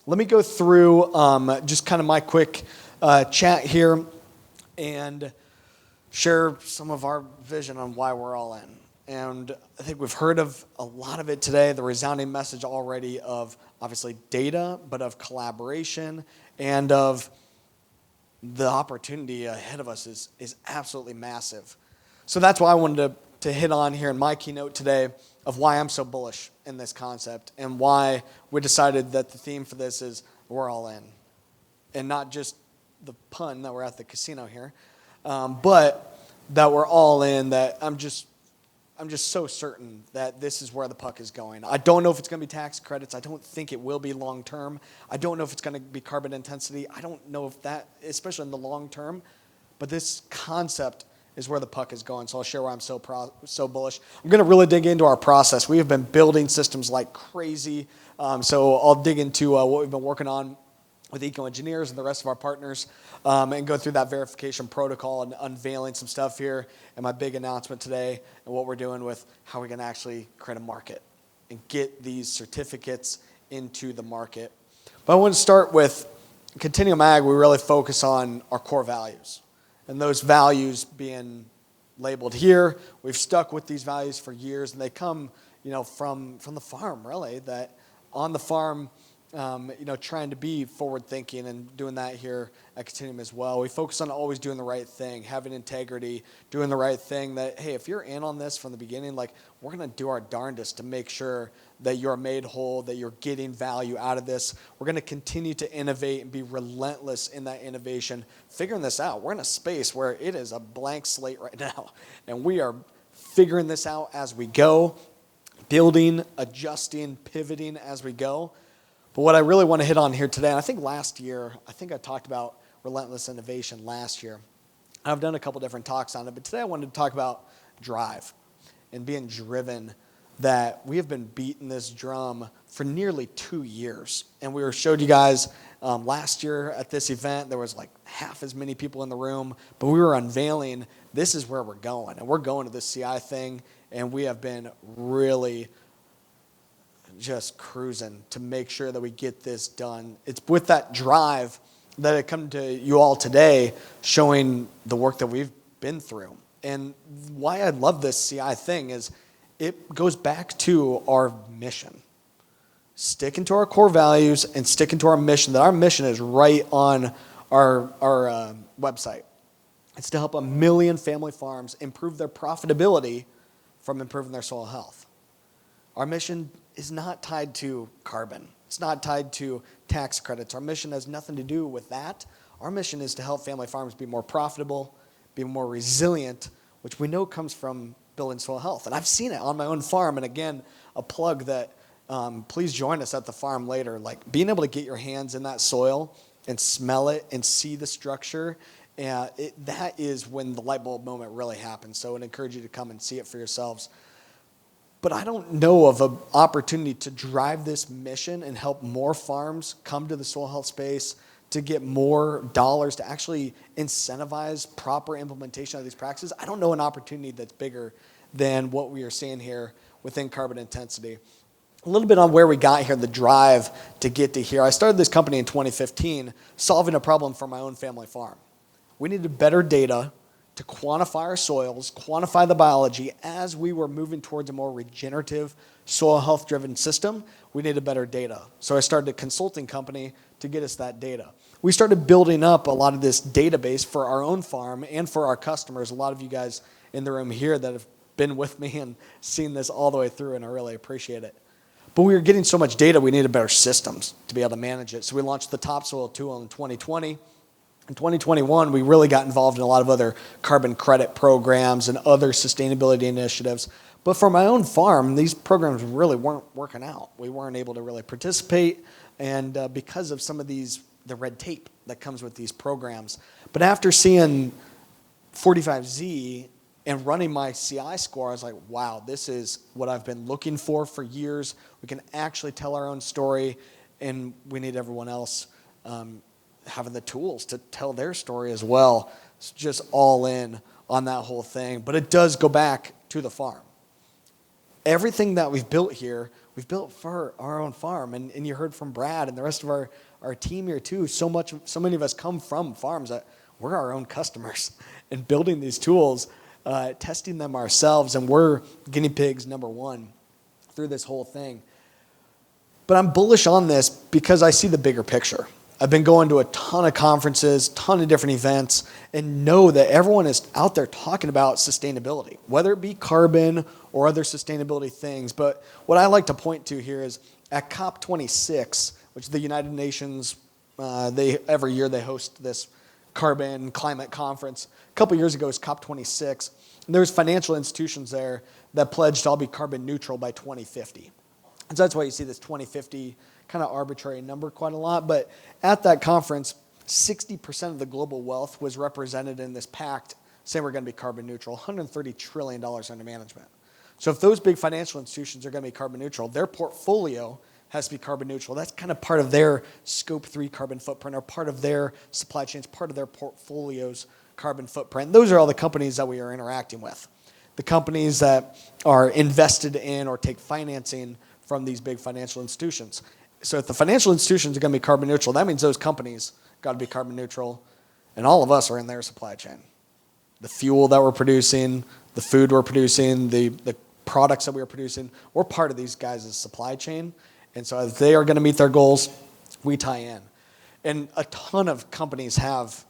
let me go through just kind of my quick chat here and share some of our vision on why we're all in. And I think we've heard of a lot of it today, the resounding message already of obviously data, but of collaboration and of the opportunity ahead of us is absolutely massive. So that's why I wanted to hit on here in my keynote today of why I'm so bullish in this concept and why we decided that the theme for this is we're all in. And not just the pun that we're at the casino here, but that we're all in, that I'm just so certain that this is where the puck is going. I don't know if it's going to be tax credits. I don't think it will be long term. I don't know if it's going to be carbon intensity. I don't know if that, especially in the long term, but this concept is where the puck is going. So I'll share why I'm so bullish. I'm going to really dig into our process. We have been building systems like crazy. So I'll dig into what we've been working on with eco-engineers and the rest of our partners, and go through that verification protocol and unveiling some stuff here and my big announcement today and what we're doing with how we're going to actually create a market and get these certificates into the market. But I want to start with Continuum Ag. We really focus on our core values, and those values being labeled here. We've stuck with these values for years, and they come, from the farm, really, that on the farm, trying to be forward-thinking and doing that here at Continuum as well. We focus on always doing the right thing, having integrity, doing the right thing. That, hey, if you're in on this from the beginning, we're going to do our darndest to make sure that you're made whole, that you're getting value out of this. We're going to continue to innovate and be relentless in that innovation, figuring this out. We're in a space where it is a blank slate right now, and we are figuring this out as we go, building, adjusting, pivoting as we go. But what I really want to hit on here today, and I think last year, I talked about relentless innovation last year. I've done a couple different talks on it, but today I wanted to talk about drive and being driven, that we have been beating this drum for nearly 2 years. And we showed you guys last year at this event, there was like half as many people in the room, but we were unveiling this is where we're going. And we're going to this CI thing, and we have been really just cruising to make sure that we get this done. It's with that drive that I come to you all today showing the work that we've been through. And why I love this CI thing is it goes back to our mission. Sticking to our core values and sticking to our mission, that our mission is right on our website. It's to help 1 million family farms improve their profitability from improving their soil health. Our mission is not tied to carbon. It's not tied to tax credits. Our mission has nothing to do with that. Our mission is to help family farms be more profitable, be more resilient, which we know comes from building soil health. And I've seen it on my own farm. And again, a plug that please join us at the farm later. Being able to get your hands in that soil and smell it and see the structure, that is when the light bulb moment really happens. So I'd encourage you to come and see it for yourselves. But I don't know of an opportunity to drive this mission and help more farms come to the soil health space, to get more dollars to actually incentivize proper implementation of these practices. I don't know an opportunity that's bigger than what we are seeing here within carbon intensity. A little bit on where we got here, the drive to get to here. I started this company in 2015, solving a problem for my own family farm. We needed better data to quantify our soils, quantify the biology. As we were moving towards a more regenerative, soil health-driven system, we needed better data. So I started a consulting company to get us that data. We started building up a lot of this database for our own farm and for our customers. A lot of you guys in the room here that have been with me and seen this all the way through, and I really appreciate it. But we were getting so much data, we needed better systems to be able to manage it. So we launched the TopSoil tool in 2020. In 2021, we really got involved in a lot of other carbon credit programs and other sustainability initiatives. But for my own farm, these programs really weren't working out. We weren't able to really participate, and because of some of the red tape that comes with these programs. But after seeing 45Z and running my CI score, I was like, wow, this is what I've been looking for years. We can actually tell our own story, and we need everyone else having the tools to tell their story as well. It's just all in on that whole thing. But it does go back to the farm. Everything that we've built here, we've built for our own farm. And you heard from Brad and the rest of our team here too. So many of us come from farms that we're our own customers and building these tools, testing them ourselves, and we're guinea pigs number one through this whole thing. But I'm bullish on this because I see the bigger picture. I've been going to a ton of conferences, ton of different events, and know that everyone is out there talking about sustainability, whether it be carbon or other sustainability things. But what I like to point to here is at COP26, which is the United Nations, every year they host this carbon climate conference. A couple years ago it was COP26, and there's financial institutions there that pledged to all be carbon neutral by 2050. And so that's why you see this 2050 kind of arbitrary number quite a lot. But at that conference, 60% of the global wealth was represented in this pact saying we're going to be carbon neutral, $130 trillion under management. So if those big financial institutions are going to be carbon neutral, their portfolio has to be carbon neutral. That's kind of part of their scope 3 carbon footprint, or part of their supply chains, part of their portfolio's carbon footprint. Those are all the companies that we are interacting with. The companies that are invested in or take financing from these big financial institutions. So if the financial institutions are going to be carbon neutral, that means those companies got to be carbon neutral, and all of us are in their supply chain. The fuel that we're producing, the food we're producing, the products that we are producing, we're part of these guys' supply chain. And so if they are going to meet their goals, we tie in. And a ton of companies have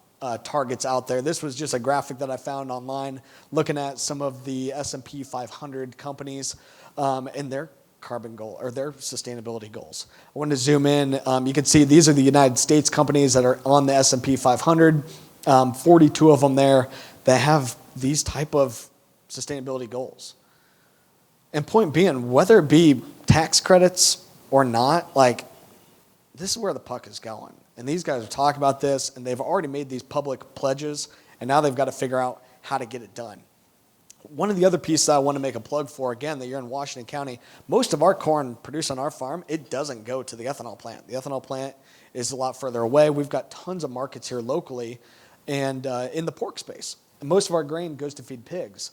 targets out there. This was just a graphic that I found online looking at some of the S&P 500 companies and their carbon goal or their sustainability goals. I wanted to zoom in. You can see these are the United States companies that are on the S&P 500, 42 of them there that have these type of sustainability goals. And point being, whether it be tax credits or not, like, this is where the puck is going. And these guys are talking about this, and they've already made these public pledges, and now they've got to figure out how to get it done. One of the other pieces I want to make a plug for, again, that you're in Washington County, most of our corn produced on our farm, it doesn't go to the ethanol plant. The ethanol plant is a lot further away. We've got tons of markets here locally and in the pork space. And most of our grain goes to feed pigs.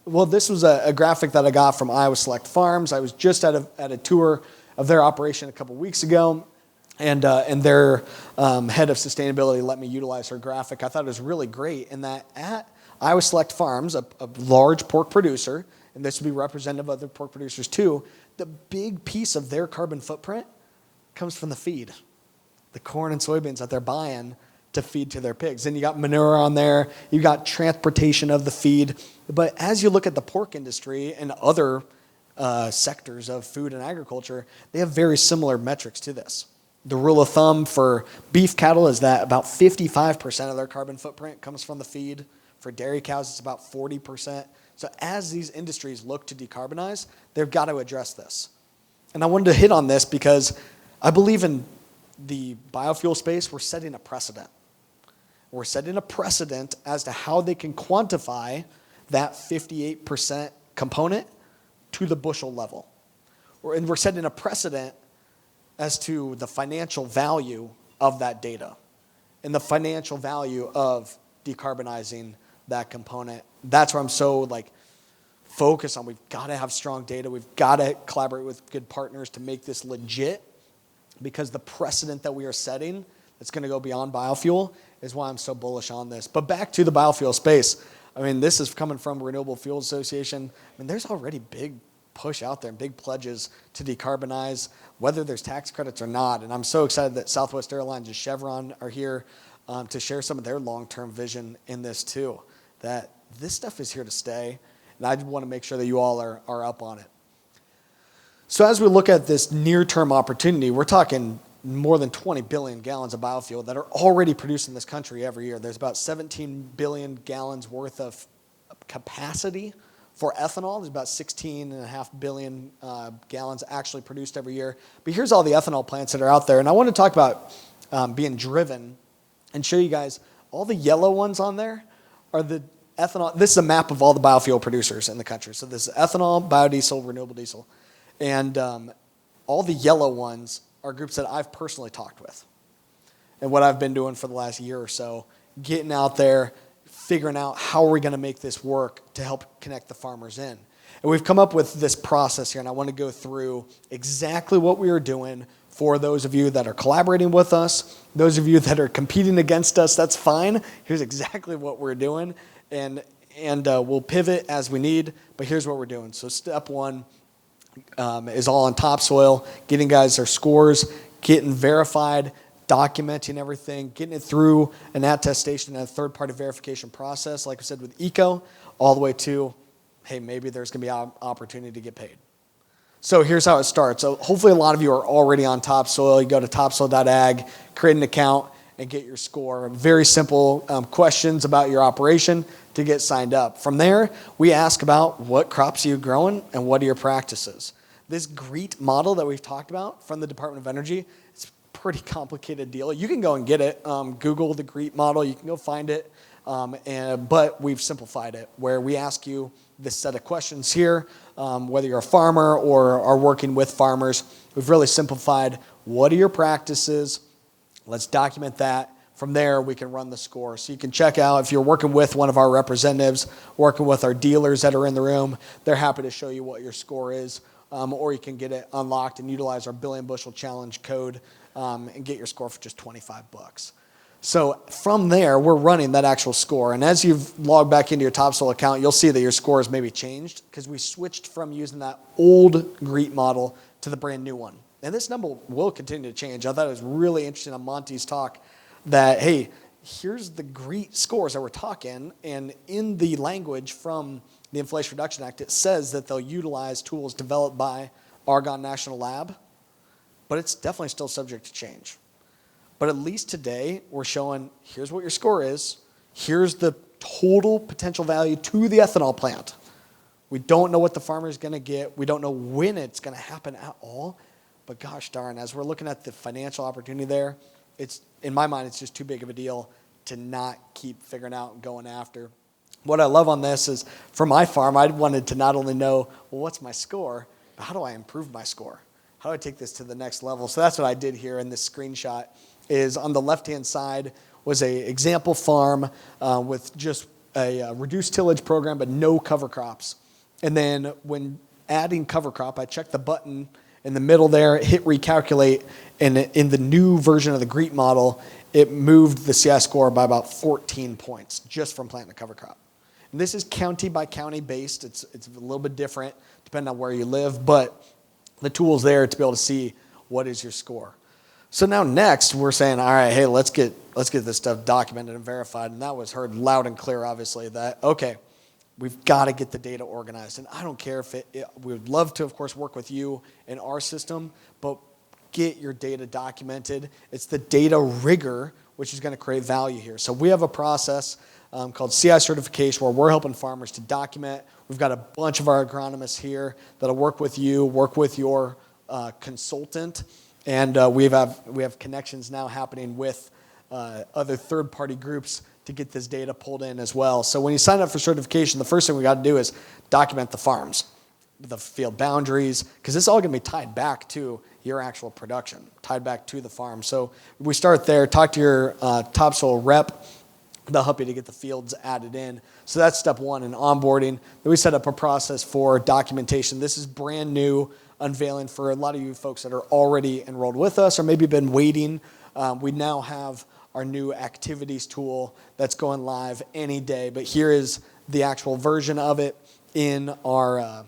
Well, this was a graphic that I got from Iowa Select Farms. I was just at a tour of their operation a couple weeks ago, and their head of sustainability let me utilize her graphic. I thought it was really great in that at Iowa Select Farms, a large pork producer, and this would be representative of other pork producers too, the big piece of their carbon footprint comes from the feed, the corn and soybeans that they're buying to feed to their pigs. And you got manure on there, you got transportation of the feed. But as you look at the pork industry and other sectors of food and agriculture, they have very similar metrics to this. The rule of thumb for beef cattle is that about 55% of their carbon footprint comes from the feed. For dairy cows, it's about 40%. So as these industries look to decarbonize, they've got to address this. And I wanted to hit on this because I believe in the biofuel space, we're setting a precedent. We're setting a precedent as to how they can quantify that 58% component to the bushel level. And we're setting a precedent as to the financial value of that data and the financial value of decarbonizing that component. That's where I'm so focused on. We've got to have strong data. We've got to collaborate with good partners to make this legit, because the precedent that we are setting that's going to go beyond biofuel is why I'm so bullish on this. But back to the biofuel space. I mean, this is coming from Renewable Fuels Association. I mean, there's already big push out there and big pledges to decarbonize, whether there's tax credits or not. And I'm so excited that Southwest Airlines and Chevron are here to share some of their long-term vision in this too, that this stuff is here to stay, and I want to make sure that you all are up on it. So as we look at this near-term opportunity, we're talking more than 20 billion gallons of biofuel that are already produced in this country every year. There's about 17 billion gallons worth of capacity for ethanol. There's about 16.5 billion gallons actually produced every year. But here's all the ethanol plants that are out there, and I want to talk about being driven and show you guys all the yellow ones on there are the ethanol. This is a map of all the biofuel producers in the country. So this is ethanol, biodiesel, renewable diesel. And all the yellow ones are groups that I've personally talked with. And what I've been doing for the last year or so, getting out there, figuring out how are we going to make this work to help connect the farmers in. And we've come up with this process here, and I want to go through exactly what we are doing for those of you that are collaborating with us, those of you that are competing against us, that's fine. Here's exactly what we're doing, and we'll pivot as we need, but here's what we're doing. So step one is all on topsoil, getting guys their scores, getting verified, documenting everything, getting it through an attestation and a third-party verification process, like I said with ECO, all the way to, hey, maybe there's going to be an opportunity to get paid. So here's how it starts. So hopefully a lot of you are already on topsoil. You go to topsoil.ag, create an account, and get your score. Very simple questions about your operation to get signed up. From there, we ask about what crops are you growing and what are your practices. This GREET model that we've talked about from the Department of Energy, it's a pretty complicated deal. You can go and get it. Google the GREET model. You can go find it. But we've simplified it where we ask you this set of questions here, whether you're a farmer or are working with farmers. We've really simplified what are your practices. Let's document that. From there, we can run the score. So you can check out if you're working with one of our representatives, working with our dealers that are in the room, they're happy to show you what your score is. Or you can get it unlocked and utilize our billion bushel challenge code and get your score for just $25. So from there, we're running that actual score. And as you've logged back into your topsoil account, you'll see that your score has maybe changed because we switched from using that old GREET model to the brand new one. And this number will continue to change. I thought it was really interesting on Monty's talk that, hey, here's the GREET scores that we're talking. And in the language from the Inflation Reduction Act, it says that they'll utilize tools developed by Argonne National Lab. But it's definitely still subject to change. But at least today, we're showing here's what your score is. Here's the total potential value to the ethanol plant. We don't know what the farmer is going to get. We don't know when it's going to happen at all. But gosh darn, as we're looking at the financial opportunity there, it's in my mind, it's just too big of a deal to not keep figuring out and going after. What I love on this is for my farm, I wanted to not only know, well, what's my score, but how do I improve my score? How do I take this to the next level? So that's what I did here in this screenshot. Is on the left-hand side was a example farm with just a reduced tillage program but no cover crops. And then when adding cover crop, I checked the button in the middle there, hit recalculate, and in the new version of the GREET model, it moved the CI score by about 14 points just from planting a cover crop. And this is county by county based. It's a little bit different depending on where you live, but the tool's there to be able to see what is your score. So now next, we're saying, all right, hey, let's get this stuff documented and verified. And that was heard loud and clear, obviously, that, okay, we've got to get the data organized. And I don't care if we would love to, of course, work with you in our system, but get your data documented. It's the data rigor which is going to create value here. So we have a process called CI certification where we're helping farmers to document. We've got a bunch of our agronomists here that'll work with you, work with your consultant. And we have connections now happening with other third-party groups to get this data pulled in as well. So when you sign up for certification, the first thing we got to do is document the farms, the field boundaries, because this is all going to be tied back to your actual production, tied back to the farm. So we start there, talk to your topsoil rep. They'll help you to get the fields added in. So that's step one in onboarding. Then we set up a process for documentation. This is brand new. Unveiling for a lot of you folks that are already enrolled with us or maybe been waiting. We now have our new activities tool that's going live any day. But here is the actual version of it in our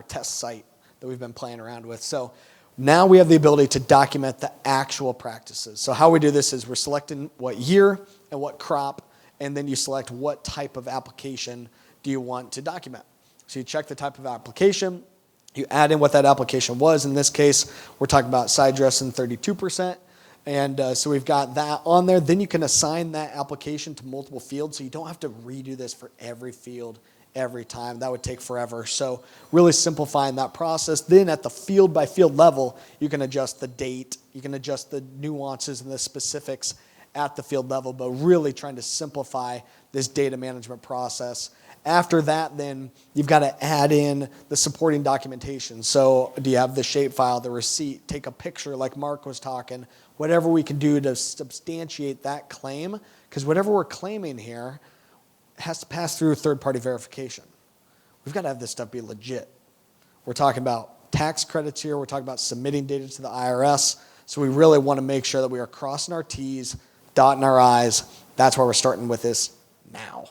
test site that we've been playing around with. So now we have the ability to document the actual practices. So how we do this is we're selecting what year and what crop, and then you select what type of application do you want to document. So you check the type of application. You add in what that application was. In this case, we're talking about side dressing 32%. And so we've got that on there. Then you can assign that application to multiple fields, so you don't have to redo this for every field every time. That would take forever. So really simplifying that process. Then at the field by field level, you can adjust the date. You can adjust the nuances and the specifics at the field level, but really trying to simplify this data management process. After that, then you've got to add in the supporting documentation. So do you have the shapefile, the receipt, take a picture like Mark was talking, whatever we can do to substantiate that claim, because whatever we're claiming here has to pass through third-party verification. we've got to have this stuff be legit. We're talking about tax credits here. We're talking about submitting data to the IRS. So we really want to make sure that we are crossing our T's, dotting our I's. That's why we're starting with this now.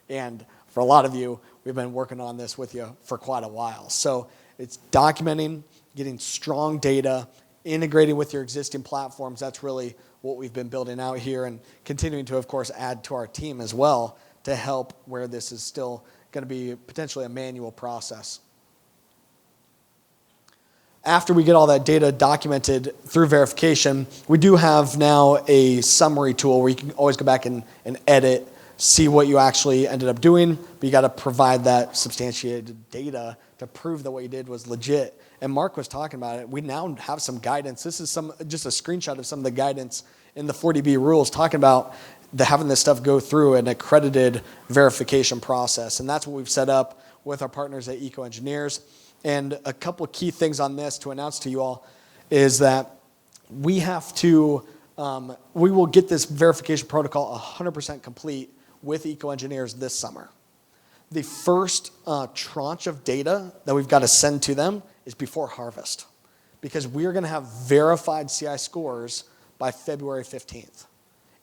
And for a lot of you, we've been working on this with you for quite a while. So it's documenting, getting strong data, integrating with your existing platforms. That's really what we've been building out here, and continuing to, of course, add to our team as well to help where this is still going to be potentially a manual process. After we get all that data documented through verification, we do have now a summary tool where you can always go back and edit, see what you actually ended up doing, but you got to provide that substantiated data to prove that what you did was legit. And Mark was talking about it. We now have some guidance. This is just a screenshot of some of the guidance in the 40B rules talking about having this stuff go through an accredited verification process. And that's what we've set up with our partners at Eco Engineers. And a couple of key things on this to announce to you all is that we have to, we will get this verification protocol 100% complete with Eco Engineers this summer. The first tranche of data that we've got to send to them is before harvest, because we're going to have verified CI scores by February 15th.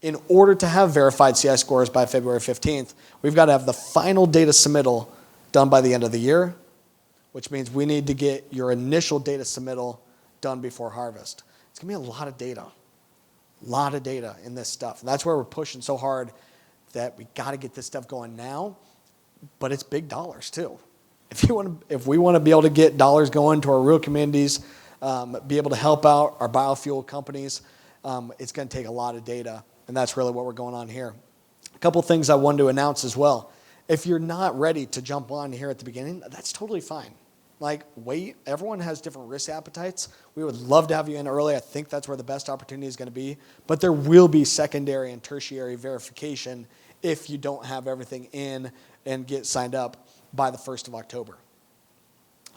In order to have verified CI scores by February 15th, we've got to have the final data submittal done by the end of the year, which means we need to get your initial data submittal done before harvest. It's going to be a lot of data in this stuff. And that's where we're pushing so hard that we got to get this stuff going now, but it's big dollars too. If we want to be able to get dollars going to our rural communities, be able to help out our biofuel companies, it's going to take a lot of data, and that's really what we're going on here. A couple things I wanted to announce as well. If you're not ready to jump on here at the beginning, that's totally fine. Like, wait, everyone has different risk appetites. We would love to have you in early. I think that's where the best opportunity is going to be. But there will be secondary and tertiary verification if you don't have everything in and get signed up by the 1st of October.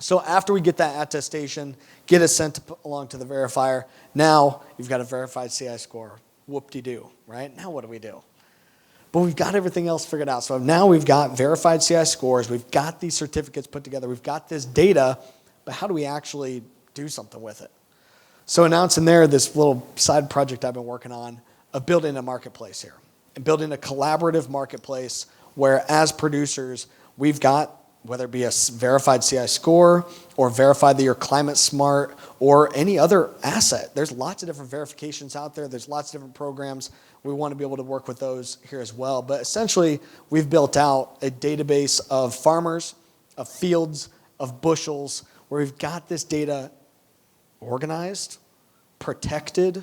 So after we get that attestation, get it sent along to the verifier, now you've got a verified CI score. Whoop-de-doo, right? Now what do we do? But we've got everything else figured out. So now we've got verified CI scores. We've got these certificates put together. We've got this data. But how do we actually do something with it? So announcing there this little side project I've been working on of building a marketplace here. And building a collaborative marketplace where as producers, we've got, whether it be a verified CI score or verified that you're climate smart or any other asset. There's lots of different verifications out there. There's lots of different programs. We want to be able to work with those here as well. But essentially, we've built out a database of farmers, of fields, of bushels, where we've got this data organized, protected,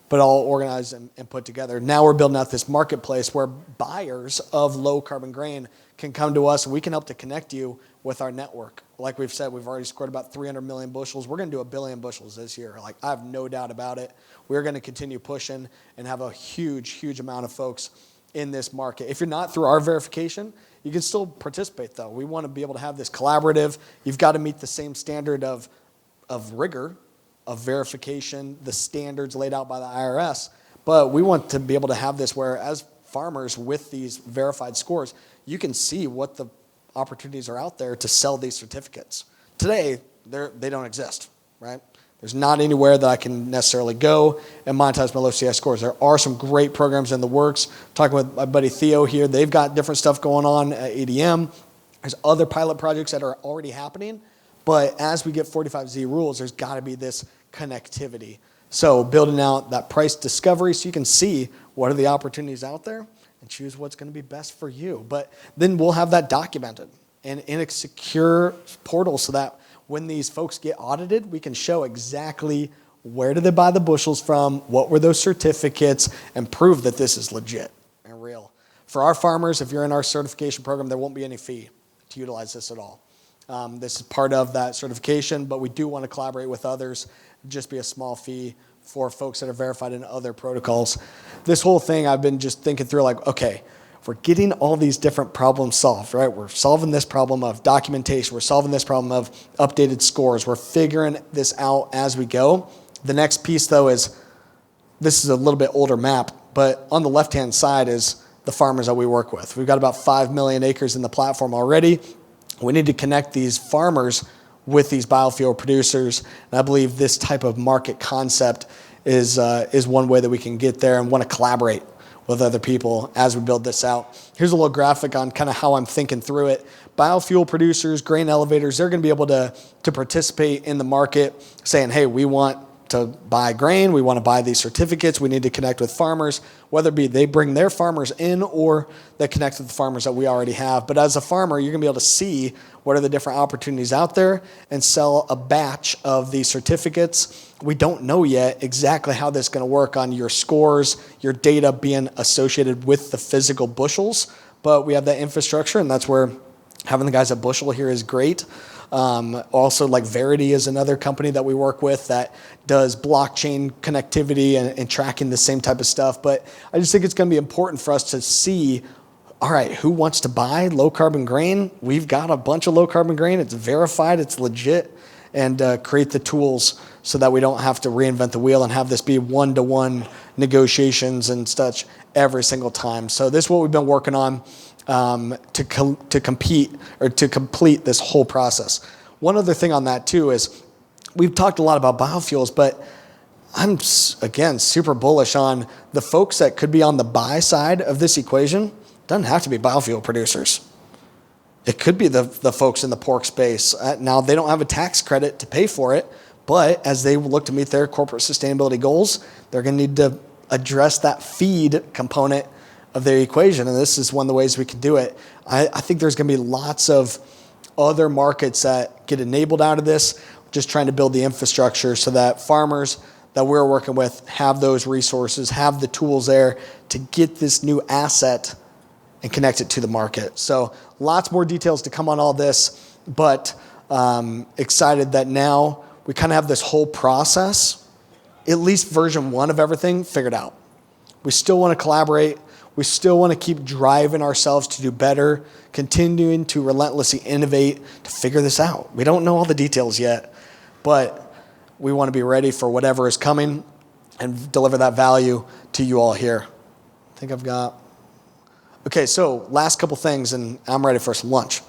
but all organized and put together. Now we're building out this marketplace where buyers of low carbon grain can come to us, and we can help to connect you with our network. Like we've said, we've already scored about 300 million bushels. We're going to do 1 billion bushels this year. Like, I have no doubt about it. We're going to continue pushing and have a huge, huge amount of folks in this market. If you're not through our verification, you can still participate, though. We want to be able to have this collaborative. You've got to meet the same standard of rigor, of verification, the standards laid out by the IRS. But we want to be able to have this where, as farmers with these verified scores, you can see what the opportunities are out there to sell these certificates. Today, they don't exist, right? There's not anywhere that I can necessarily go and monetize my low CI scores. There are some great programs in the works. Talking with my buddy Theo here, they've got different stuff going on at ADM. There's other pilot projects that are already happening. But as we get 45Z rules, there's got to be this connectivity. So building out that price discovery so you can see what are the opportunities out there and choose what's going to be best for you. But then we'll have that documented and in a secure portal so that when these folks get audited, we can show exactly where did they buy the bushels from, what were those certificates, and prove that this is legit and real. For our farmers, if you're in our certification program, there won't be any fee to utilize this at all. This is part of that certification, but we do want to collaborate with others, just be a small fee for folks that are verified in other protocols. This whole thing, I've been just thinking through like, okay, we're getting all these different problems solved, right? We're solving this problem of documentation. We're solving this problem of updated scores. We're figuring this out as we go. The next piece, though, is this is a little bit older map, but on the left-hand side is the farmers that we work with. We've got about 5 million acres in the platform already. We need to connect these farmers with these biofuel producers. And I believe this type of market concept is one way that we can get there and want to collaborate with other people as we build this out. Here's a little graphic on kind of how I'm thinking through it. Biofuel producers, grain elevators, they're going to be able to participate in the market saying, hey, we want to buy grain, we want to buy these certificates, we need to connect with farmers, whether it be they bring their farmers in or they connect with the farmers that we already have. But as a farmer, you're going to be able to see what are the different opportunities out there and sell a batch of these certificates. We don't know yet exactly how this is going to work on your scores, your data being associated with the physical bushels, but we have that infrastructure, and that's where having the guys at Bushel here is great. Also, like Verity is another company that we work with that does blockchain connectivity and tracking the same type of stuff. But I just think it's going to be important for us to see, all right, who wants to buy low carbon grain? We've got a bunch of low carbon grain. It's verified, it's legit, and create the tools so that we don't have to reinvent the wheel and have this be one-to-one negotiations and such every single time. So this is what we've been working on to complete this whole process. One other thing on that too is we've talked a lot about biofuels, but I'm again super bullish on the folks that could be on the buy side of this equation. Doesn't have to be biofuel producers. It could be the folks in the pork space. Now they don't have a tax credit to pay for it, but as they look to meet their corporate sustainability goals, they're going to need to address that feed component of their equation, and this is one of the ways we can do it. I think there's going to be lots of other markets that get enabled out of this, just trying to build the infrastructure so that farmers that we're working with have those resources, have the tools there to get this new asset and connect it to the market. So lots more details to come on all this, but excited that now we kind of have this whole process, at least version 1 of everything figured out. We still want to collaborate. We still want to keep driving ourselves to do better, continuing to relentlessly innovate to figure this out. We don't know all the details yet, but we want to be ready for whatever is coming and deliver that value to you all here. I think I've got... Okay, so last couple things, and I'm ready for some lunch.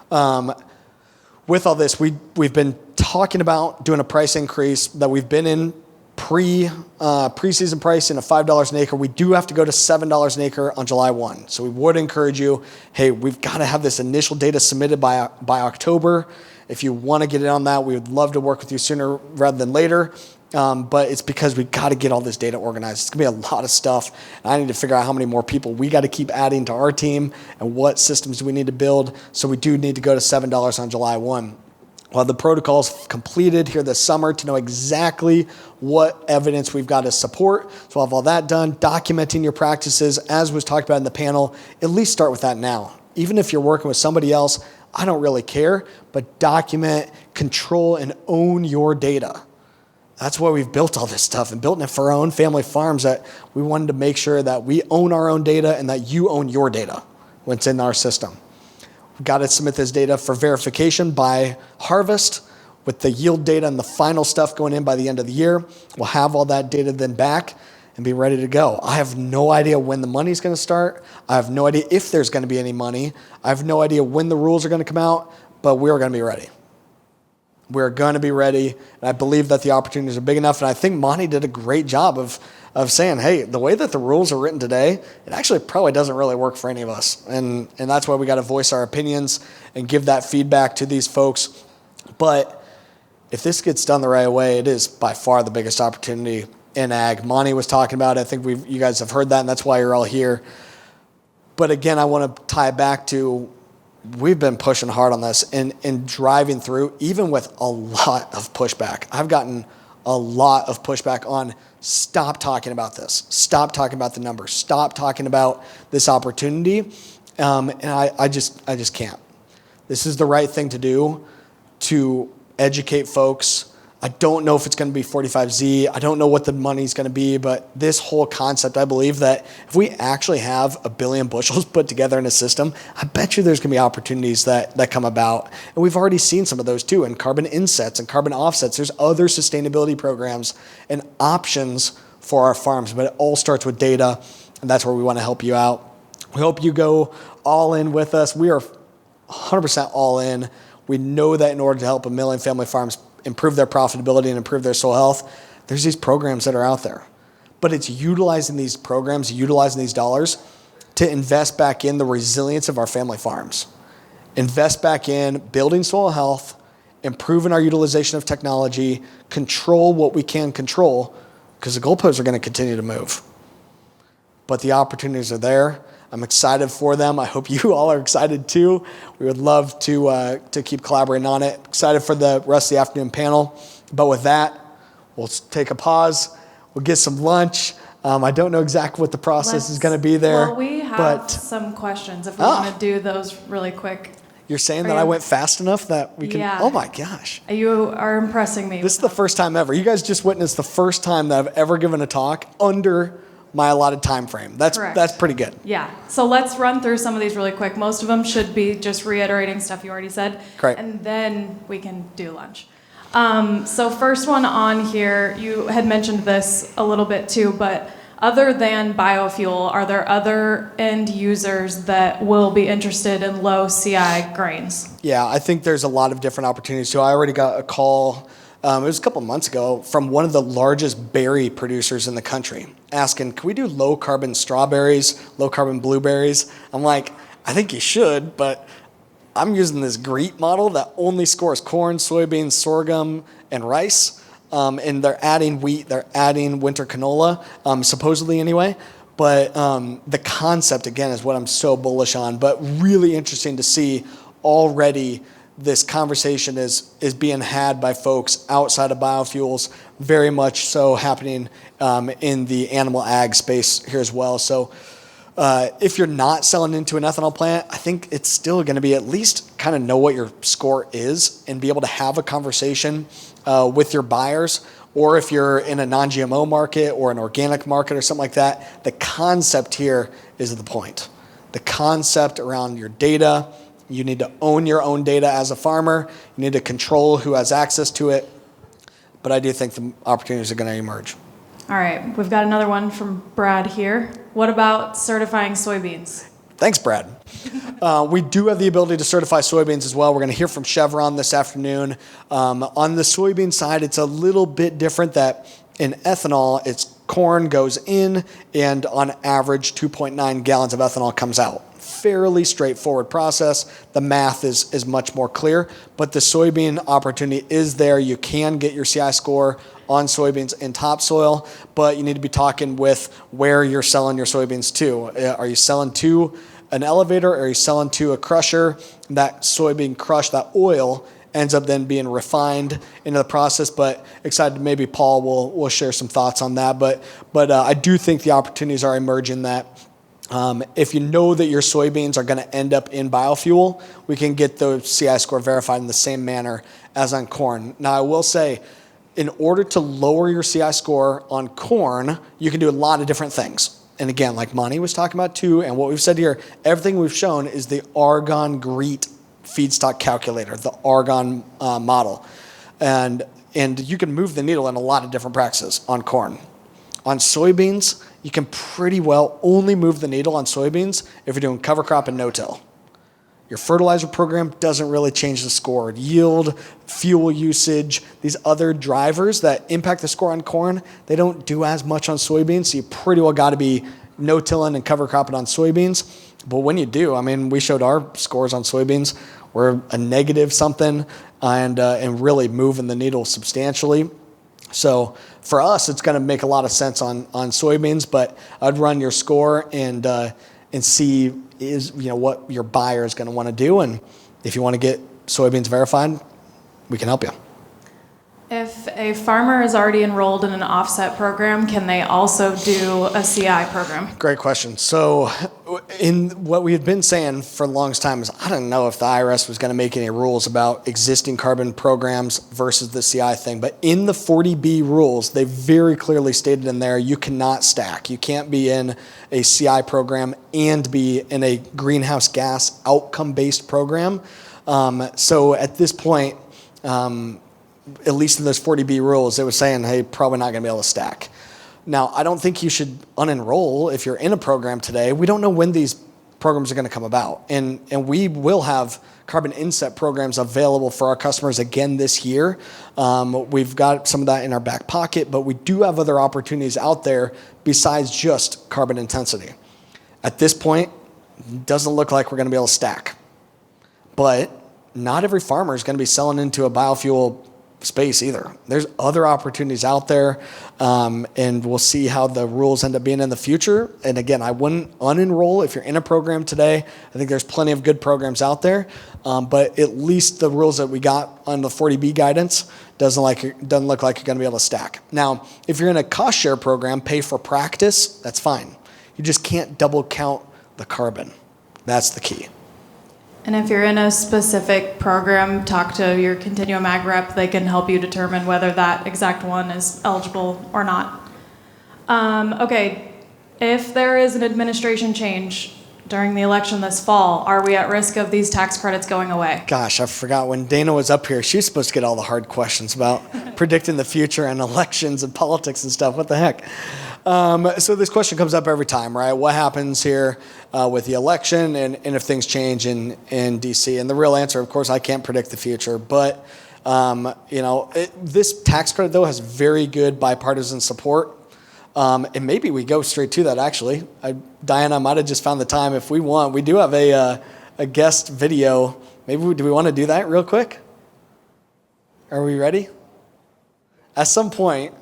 With all this, we've been talking about doing a price increase that we've been in preseason pricing of $5 an acre. We do have to go to $7 an acre on July 1. So we would encourage you, hey, we've got to have this initial data submitted by October. If you want to get it on that, we would love to work with you sooner rather than later. But it's because we got to get all this data organized. It's going to be a lot of stuff. And I need to figure out how many more people we got to keep adding to our team and what systems do we need to build. So we do need to go to $7 on July 1. Well, the protocol's completed here this summer to know exactly what evidence we've got to support. So we'll have all that done, documenting your practices, as was talked about in the panel. At least start with that now. Even if you're working with somebody else, I don't really care, but document, control, and own your data. That's why we've built all this stuff and built it for our own family farms, that we wanted to make sure that we own our own data and that you own your data when it's in our system. We've got to submit this data for verification by harvest with the yield data and the final stuff going in by the end of the year. We'll have all that data then back and be ready to go. I have no idea when the money's going to start. I have no idea if there's going to be any money. I have no idea when the rules are going to come out, but we're going to be ready. We're going to be ready, and I believe that the opportunities are big enough, and I think Monty did a great job of saying, hey, the way that the rules are written today, it actually probably doesn't really work for any of us, and that's why we got to voice our opinions and give that feedback to these folks. But if this gets done the right way, it is by far the biggest opportunity in ag. Monty was talking about it. I think you guys have heard that, and that's why you're all here. But again, I want to tie it back to we've been pushing hard on this and driving through, even with a lot of pushback. I've gotten a lot of pushback on stop talking about this. Stop talking about the numbers. Stop talking about this opportunity. And I just can't. This is the right thing to do to educate folks. I don't know if it's going to be 45Z. I don't know what the money's going to be, but this whole concept, I believe that if we actually have 1 billion bushels put together in a system, I bet you there's going to be opportunities that come about. And we've already seen some of those too in carbon insets and carbon offsets. There's other sustainability programs and options for our farms, but it all starts with data, and that's where we want to help you out. We hope you go all in with us. We are 100% all in. We know that in order to help a million family farms improve their profitability and improve their soil health, there's these programs that are out there. But it's utilizing these programs, utilizing these dollars to invest back in the resilience of our family farms. Invest back in building soil health, improving our utilization of technology, control what we can control, because the goalposts are going to continue to move. But the opportunities are there. I'm excited for them. I hope you all are excited too. We would love to keep collaborating on it. Excited for the rest of the afternoon panel. But with that, we'll take a pause. We'll get some lunch. I don't know exactly what the process is going to be there. Well, we have some questions if we want to do those really quick. You're saying that I went fast enough that we can... Yeah. Oh my gosh. You are impressing me. This is the first time ever. You guys just witnessed the first time that I've ever given a talk under my allotted time frame. That's pretty good. Yeah. So let's run through some of these really quick. Most of them should be just reiterating stuff you already said. Great. And then we can do lunch. So first one on here, you had mentioned this a little bit too, but other than biofuel, are there other end users that will be interested in low CI grains? Yeah, I think there's a lot of different opportunities. So I already got a call, it was a couple months ago, from one of the largest berry producers in the country asking, can we do low carbon strawberries, low carbon blueberries? I'm like, I think you should, but I'm using this GREET model that only scores corn, soybeans, sorghum, and rice. And they're adding wheat, they're adding winter canola, supposedly anyway. But the concept, again, is what I'm so bullish on. But really interesting to see already this conversation is being had by folks outside of biofuels, very much so happening in the animal ag space here as well. So if you're not selling into an ethanol plant, I think it's still going to be at least kind of know what your score is and be able to have a conversation with your buyers. Or if you're in a non-GMO market or an organic market or something like that, the concept here is the point. The concept around your data, you need to own your own data as a farmer. You need to control who has access to it. But I do think the opportunities are going to emerge. All right, we've got another one from Brad here. What about certifying soybeans? Thanks, Brad. We do have the ability to certify soybeans as well. We're going to hear from Chevron this afternoon. On the soybean side, it's a little bit different that in ethanol, it's corn goes in and on average 2.9 gallons of ethanol comes out. Fairly straightforward process. The math is much more clear, but the soybean opportunity is there. You can get your CI score on soybeans in topsoil, but you need to be talking with where you're selling your soybeans to. Are you selling to an elevator? Or are you selling to a crusher? That soybean crush, that oil, ends up then being refined into the process. But excited, maybe Paul will share some thoughts on that. But I do think the opportunities are emerging that if you know that your soybeans are going to end up in biofuel, we can get the CI score verified in the same manner as on corn. Now, I will say, in order to lower your CI score on corn, you can do a lot of different things. And again, like Monty was talking about too, and what we've said here, everything we've shown is the Argonne GREET feedstock calculator, the Argonne model. And you can move the needle in a lot of different practices on corn. On soybeans, you can pretty well only move the needle on soybeans if you're doing cover crop and no-till. Your fertilizer program doesn't really change the score. Yield, fuel usage, these other drivers that impact the score on corn, they don't do as much on soybeans, so you pretty well got to be no-tilling and cover cropping on soybeans. But when you do, I mean, we showed our scores on soybeans were a negative something and really moving the needle substantially. So for us, it's going to make a lot of sense on soybeans, but I'd run your score and see what your buyer is going to want to do, and if you want to get soybeans verified, we can help you. If a farmer is already enrolled in an offset program, can they also do a CI program? Great question. So in what we had been saying for the longest time is I don't know if the IRS was going to make any rules about existing carbon programs versus the CI thing. But in the 40B rules, they very clearly stated in there you cannot stack. You can't be in a CI program and be in a greenhouse gas outcome-based program. So at this point, at least in those 40B rules, it was saying, hey, probably not going to be able to stack. Now, I don't think you should unenroll if you're in a program today. We don't know when these programs are going to come about. And we will have carbon inset programs available for our customers again this year. We've got some of that in our back pocket, but we do have other opportunities out there besides just carbon intensity. At this point, it doesn't look like we're going to be able to stack. But not every farmer is going to be selling into a biofuel space either. There's other opportunities out there, and we'll see how the rules end up being in the future. And again, I wouldn't unenroll if you're in a program today. I think there's plenty of good programs out there, but at least the rules that we got on the 40B guidance doesn't look like you're going to be able to stack. Now, if you're in a cost share program, pay for practice, that's fine. You just can't double count the carbon. That's the key. And if you're in a specific program, talk to your Continuum Ag rep. They can help you determine whether that exact one is eligible or not. Okay, if there is an administration change during the election this fall, are we at risk of these tax credits going away? Gosh, I forgot when Dana was up here, she was supposed to get all the hard questions about predicting the future and elections and politics and stuff. What the heck? So this question comes up every time, right? What happens here with the election and if things change in D.C.? And the real answer, of course, I can't predict the future. But, this tax credit, though, has very good bipartisan support. And maybe we go straight to that, actually. Diana might have just found the time if we want. We do have a guest video. Do we want to do that real quick? Are we ready? At some point,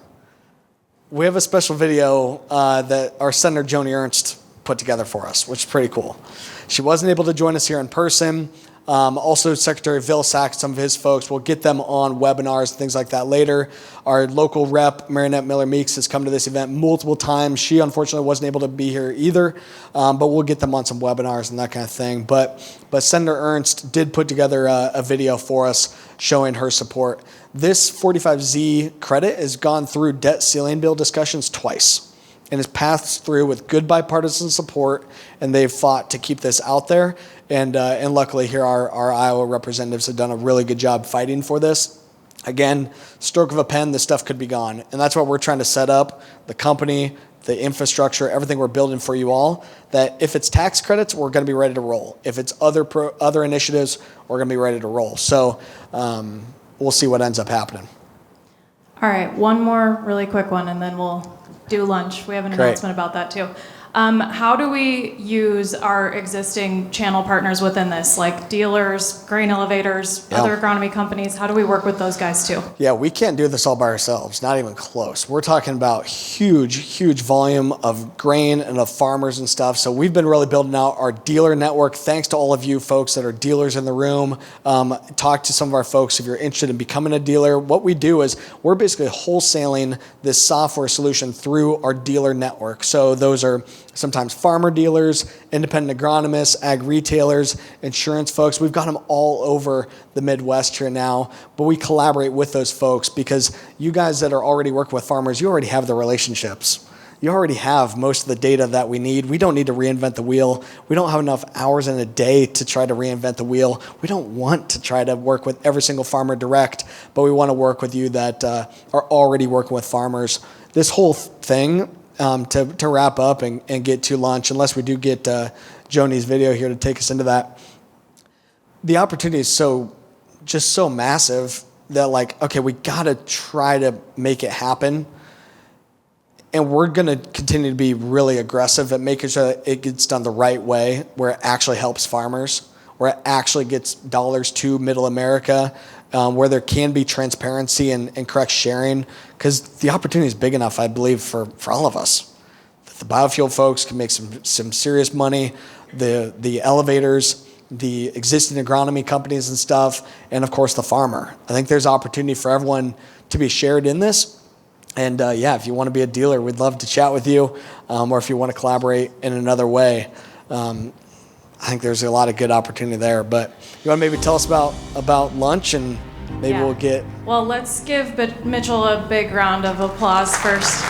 we have a special video that our Senator Joni Ernst put together for us, which is pretty cool. She wasn't able to join us here in person. Also, Secretary Vilsack, some of his folks, we'll get them on webinars and things like that later. Our local rep, Marinette Miller-Meeks, has come to this event multiple times. She, unfortunately, wasn't able to be here either, but we'll get them on some webinars and that kind of thing. But Senator Ernst did put together a video for us showing her support. This 45Z credit has gone through debt ceiling bill discussions twice and has passed through with good bipartisan support, and they've fought to keep this out there. And luckily here our Iowa representatives have done a really good job fighting for this. Again, stroke of a pen, this stuff could be gone. And that's what we're trying to set up, the company, the infrastructure, everything we're building for you all, that if it's tax credits, we're going to be ready to roll. If it's other initiatives, we're going to be ready to roll. So we'll see what ends up happening. All right, one more really quick one, and then we'll do lunch. We have an announcement about that too. How do we use our existing channel partners within this, like dealers, grain elevators, other agronomy companies? How do we work with those guys too? Yeah, we can't do this all by ourselves, not even close. We're talking about huge volume of grain and of farmers and stuff. So we've been really building out our dealer network. Thanks to all of you folks that are dealers in the room. Talk to some of our folks if you're interested in becoming a dealer. What we do is we're basically wholesaling this software solution through our dealer network. So those are sometimes farmer dealers, independent agronomists, ag retailers, insurance folks. We've got them all over the Midwest here now, but we collaborate with those folks because you guys that are already working with farmers, you already have the relationships. You already have most of the data that we need. We don't need to reinvent the wheel. We don't have enough hours in a day to try to reinvent the wheel. We don't want to try to work with every single farmer direct, but we want to work with you that are already working with farmers. This whole thing, to wrap up and get to lunch, unless we do get Joni's video here to take us into that. The opportunity is so massive that we got to try to make it happen. And we're going to continue to be really aggressive at making sure that it gets done the right way, where it actually helps farmers, where it actually gets dollars to middle America, where there can be transparency and correct sharing, because the opportunity is big enough, I believe, for all of us. The biofuel folks can make some serious money, the elevators, the existing agronomy companies and stuff, and of course the farmer. I think there's opportunity for everyone to be shared in this. And if you want to be a dealer, we'd love to chat with you, or if you want to collaborate in another way. I think there's a lot of good opportunity there. But you want to maybe tell us about lunch, and maybe we'll get... Well, let's give Mitchell a big round of applause first.